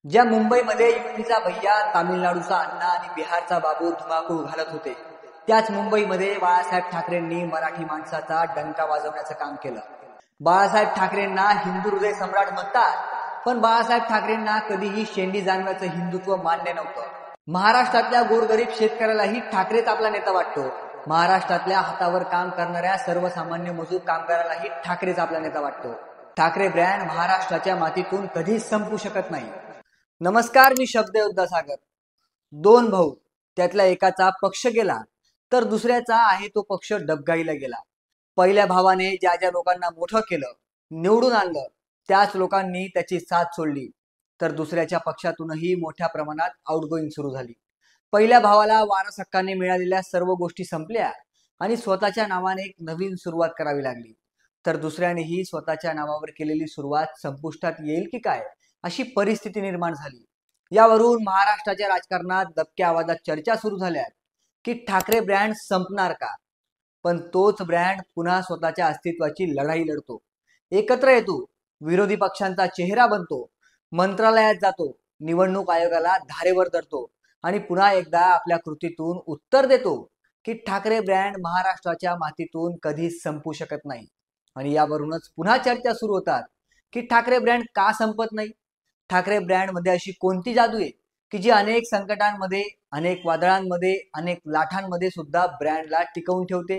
ज्या मुंबईमध्ये युपीचा भैया, तामिळनाडूचा अण्णा आणि बिहारचा बाबू धुमाकूळ घालत होते, त्याच मुंबईमध्ये बाळासाहेब ठाकरेंनी मराठी माणसाचा डंका वाजवण्याचं काम केलं. बाळासाहेब ठाकरेंना हिंदू हृदय सम्राट म्हणतात, पण बाळासाहेब ठाकरेंना कधीही शेंडी जाणव्याचं हिंदुत्व मान्य नव्हतं. महाराष्ट्रातल्या गोरगरीब शेतकऱ्यालाही ठाकरेच आपला नेता वाटतो. महाराष्ट्रातल्या हातावर काम करणाऱ्या सर्वसामान्य मजूर कामगारालाही ठाकरेच आपला नेता वाटतो. ठाकरे ब्रँड महाराष्ट्राच्या मातीतून कधीच संपू शकत नाही. नमस्कार, मी शब्दयोद्धा सागर. दोन भाऊ, त्यातल्या एकाचा पक्ष गेला तर दुसऱ्याचा आहे तो पक्ष डबघाईला गेला. पहिल्या भावाने ज्या ज्या लोकांना मोठं केलं, निवडून आणलं, त्याच लोकांनी त्याची साथ सोडली, तर दुसऱ्याच्या पक्षातूनही मोठ्या प्रमाणात आउटगोईंग सुरू झाली. पहिल्या भावाला वारस हक्काने मिळालेल्या सर्व गोष्टी संपल्या आणि स्वतःच्या नावाने एक नवीन सुरुवात करावी लागली, तर दुसऱ्यानेही स्वतःच्या नावावर केलेली सुरुवात संपुष्टात येईल की काय अशी परिस्थिती निर्माण झाली. यावरून महाराष्ट्राच्या राजकारणात दबक्या आवाजात चर्चा सुरू झाल्या की ठाकरे ब्रँड संपणार का. पण तोच ब्रँड पुन्हा स्वतःच्या अस्तित्वाची लढाई लढतो, एकत्र येतो, विरोधी पक्षांचा चेहरा बनतो, मंत्रालयात जातो, निवडणूक आयोगाला धारेवर धरतो आणि पुन्हा एकदा आपल्या कृतीतून उत्तर देतो की ठाकरे ब्रँड महाराष्ट्राच्या मातीतून कधीच संपू शकत नाही. आणि यावरूनच पुन्हा चर्चा सुरू होतात की ठाकरे ब्रँड का संपत नाही. ठाकरे ब्रँड मध्ये अशी कोणती जादू आहे की जी अनेक संकटांमध्ये, अनेक वादळांमध्ये, अनेक लाटांमध्ये सुद्धा ब्रँडला टिकवून ठेवते.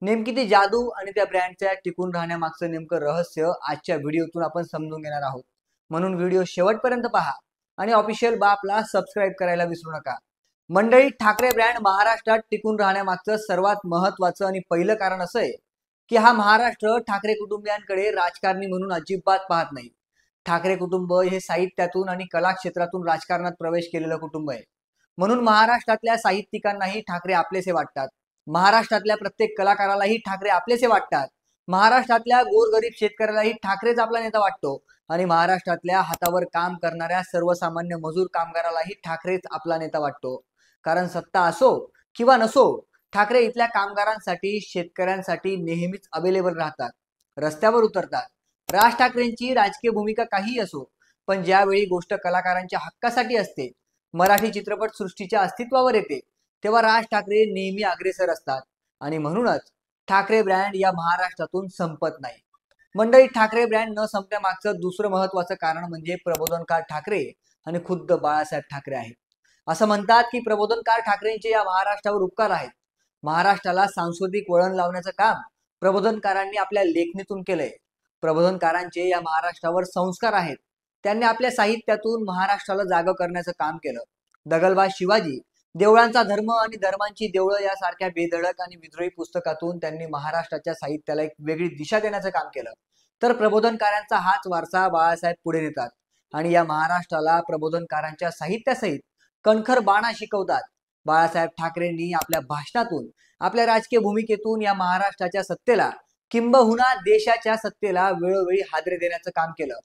नेमकी ती जादू आणि त्या ब्रँडच्या टिकून राहण्यामागचं नेमकं रहस्य आजच्या व्हिडिओतून आपण समजून घेणार आहोत. म्हणून व्हिडिओ शेवटपर्यंत पहा आणि ऑफिशियल बापला सबस्क्राईब करायला विसरू नका. मंडळी, ठाकरे ब्रँड महाराष्ट्रात टिकून राहण्यामागचं सर्वात महत्वाचं आणि पहिलं कारण असं आहे की हा महाराष्ट्र ठाकरे कुटुंबियांकडे राजकारणी म्हणून अजिबात पाहत नाही. ठाकरे कुटुंब हे साहित्यातून आणि कला क्षेत्रातून राजकारणात प्रवेश केलेलं कुटुंब आहे. म्हणून महाराष्ट्रातल्या साहित्यिकांनाही ठाकरे आपलेसे वाटतात, महाराष्ट्रातल्या प्रत्येक कलाकारालाही ठाकरे आपलेसे वाटतात, महाराष्ट्रातल्या गोरगरीब शेतकऱ्यालाही ठाकरेच आपला नेता वाटतो आणि महाराष्ट्रातल्या हातावर काम करणाऱ्या सर्वसामान्य मजूर कामगारालाही ठाकरेच आपला नेता वाटतो. कारण सत्ता असो किंवा नसो, ठाकरे इथल्या कामगारांसाठी, शेतकऱ्यांसाठी नेहमीच अवेलेबल राहतात, रस्त्यावर उतरतात. राज ठाकरेंची राजकीय भूमिका काही असो, पण ज्यावेळी गोष्ट कलाकारांच्या हक्कासाठी असते, मराठी चित्रपट सृष्टीच्या अस्तित्वावर येते, तेव्हा राज ठाकरे नेहमी अग्रेसर असतात. आणि म्हणूनच ठाकरे ब्रँड या महाराष्ट्रातून संपत नाही. मंडळी, ठाकरे ब्रँड न संपण्यामागचं दुसरं महत्वाचं कारण म्हणजे प्रबोधनकार ठाकरे आणि खुद्द बाळासाहेब ठाकरे आहेत. असं म्हणतात की प्रबोधनकार ठाकरेंचे या महाराष्ट्रावर उपकार आहेत. महाराष्ट्राला सांस्कृतिक वळण लावण्याचं काम प्रबोधनकारांनी आपल्या लेखणीतून केलंय. प्रबोधनकारांचे या महाराष्ट्रावर संस्कार आहेत. त्यांनी आपल्या साहित्यातून महाराष्ट्राला जागं करण्याचं काम केलं. दगलबाज शिवाजी, देवळांचा धर्म आणि धर्मांची देवळं यासारख्या बेधडक आणि विद्रोही पुस्तकातून त्यांनी महाराष्ट्राच्या साहित्याला एक वेगळी दिशा देण्याचं काम केलं. तर प्रबोधनकारांचा हाच वारसा बाळासाहेब पुढे नेतात आणि या महाराष्ट्राला प्रबोधनकारांच्या साहित्यासहित कणखर बाणा शिकवतात. बाळासाहेब ठाकरेंनी आपल्या भाषणातून, आपल्या राजकीय भूमिकेतून या महाराष्ट्राच्या सत्तेला, किंबहुना देशाच्या सत्तेला वेळोवेळी हादरे देण्याचं काम केलं.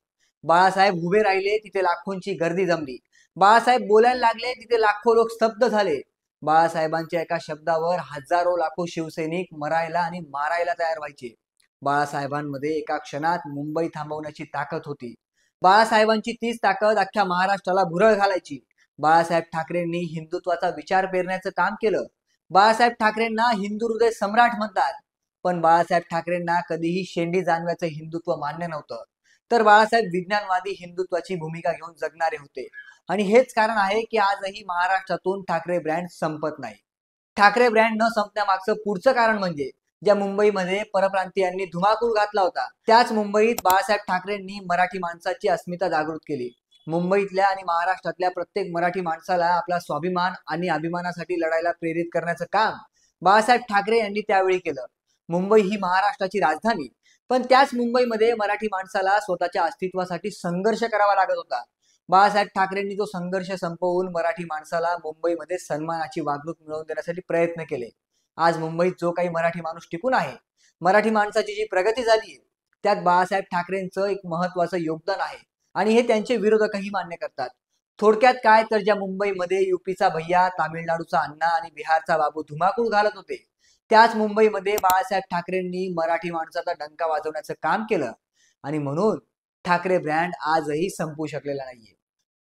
बाळासाहेब उभे राहिले तिथे लाखोंची गर्दी जमली. बाळासाहेब बोलायला लागले तिथे लाखो लोक स्तब्ध झाले. बाळासाहेबांच्या एका शब्दावर हजारो लाखो शिवसैनिक मरायला आणि मारायला तयार व्हायचे. बाळासाहेबांमध्ये एका क्षणात मुंबई थांबवण्याची ताकद होती. बाळासाहेबांची तीच ताकद अख्ख्या महाराष्ट्राला भुरळ घालायची. बाळासाहेब ठाकरेंनी हिंदुत्वाचा विचार पेरण्याचं काम केलं. बाळासाहेब ठाकरेंना हिंदू हृदय सम्राट म्हणतात, पण बाळासाहेब ठाकरेंना कधीही शेंडी जाणव्याचं हिंदुत्व मान्य नव्हतं. तर बाळासाहेब विज्ञानवादी हिंदुत्वाची भूमिका घेऊन जगणारे होते आणि हेच कारण आहे की आजही महाराष्ट्रातून ठाकरे ब्रँड संपत नाही. ठाकरे ब्रँड न संपण्यामागचं पुढचं कारण म्हणजे ज्या मुंबईमध्ये परप्रांतीयांनी धुमाकूळ घातला होता, त्याच मुंबईत बाळासाहेब ठाकरेंनी मराठी माणसाची अस्मिता जागृत केली. मुंबईतल्या आणि महाराष्ट्रातल्या प्रत्येक मराठी माणसाला आपला स्वाभिमान आणि अभिमानासाठी लढायला प्रेरित करण्याचं काम बाळासाहेब ठाकरे यांनी त्यावेळी केलं. मुंबई ही महाराष्ट्राची राजधानी, पण त्याच मुंबईमध्ये मराठी माणसाला स्वतःच्या अस्तित्वासाठी संघर्ष करावा लागत होता. बाळासाहेब ठाकरेंनी तो संघर्ष संपवून मराठी माणसाला मुंबईमध्ये सन्मानाची वागणूक मिळवून देण्यासाठी प्रयत्न केले. आज मुंबईत जो काही मराठी माणूस टिकून आहे, मराठी माणसाची जी प्रगती झाली, त्यात बाळासाहेब ठाकरेंचं एक महत्वाचं योगदान आहे आणि हे त्यांचे विरोधकही मान्य करतात. थोडक्यात काय, तर ज्या मुंबईमध्ये युपीचा भैया, तामिळनाडूचा अण्णा आणि बिहारचा बाबू धुमाकूळ घालत होते, त्याच मुंबईमध्ये बाळासाहेब ठाकरेंनी मराठी माणसाचा डंका वाजवण्याचं काम केलं आणि म्हणून ठाकरे ब्रँड आजही संपू शकलेला नाहीये.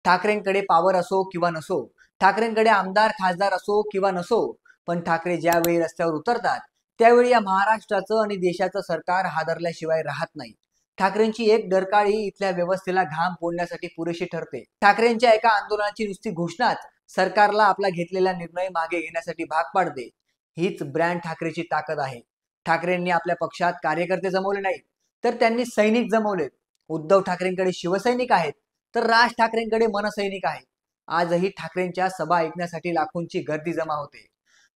ठाकरेंकडे पावर असो किंवा नसो, ठाकरेंकडे आमदार खासदार असो किंवा नसो, पण ठाकरे ज्यावेळी रस्त्यावर उतरतात त्यावेळी या महाराष्ट्राचं आणि देशाचं सरकार हादरल्याशिवाय राहत नाही. ठाकरेंची एक डरकाळी इथल्या व्यवस्थेला घाम फोडण्यासाठी पुरेशी ठरते. ठाकरेंच्या एका आंदोलनाची नुसती घोषणाच सरकारला आपला घेतलेला निर्णय मागे घेण्यासाठी भाग पाडते. हीच ब्रँड ठाकरेची ताकद आहे. ठाकरेंनी आपल्या पक्षात कार्यकर्ते जमवले नाहीत, तर त्यांनी सैनिक जमवलेत. उद्धव ठाकरेंकडे शिवसैनिक आहेत, तर राज ठाकरेंकडे मनसैनिक आहेत. आजही ठाकरेंच्या सभा ऐकण्यासाठी लाखोंची गर्दी जमा होते.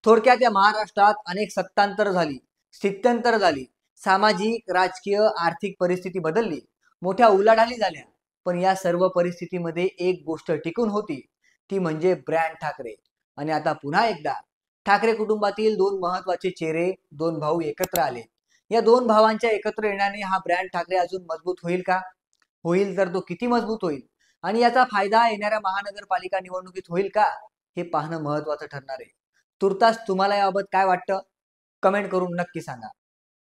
थोडक्यात या महाराष्ट्रात अनेक सत्तांतर झाली, स्थित्यंतर झाली, सामाजिक, राजकीय, आर्थिक परिस्थिती बदलली, मोठ्या उलाढाली झाल्या. पण या सर्व परिस्थितीमध्ये एक गोष्ट टिकून होती, ती म्हणजे ब्रँड ठाकरे. आणि आता पुन्हा एकदा ठाकरे कुटुंबातील दोन महत्वाचे चेहरे, दोन भाऊ एकत्र आले. या दोन भावांच्या एकत्र येण्याने हा ब्रँड ठाकरे अजून मजबूत होईल का? होईल तर तो किती मजबूत होईल? आणि याचा फायदा येणाऱ्या महानगरपालिका निवडणुकीत होईल का? हे पाहणं महत्वाचं ठरणार आहे. तुर्तास तुम्हाला याबाबत काय वाटतं? कमेंट करून नक्की सांगा.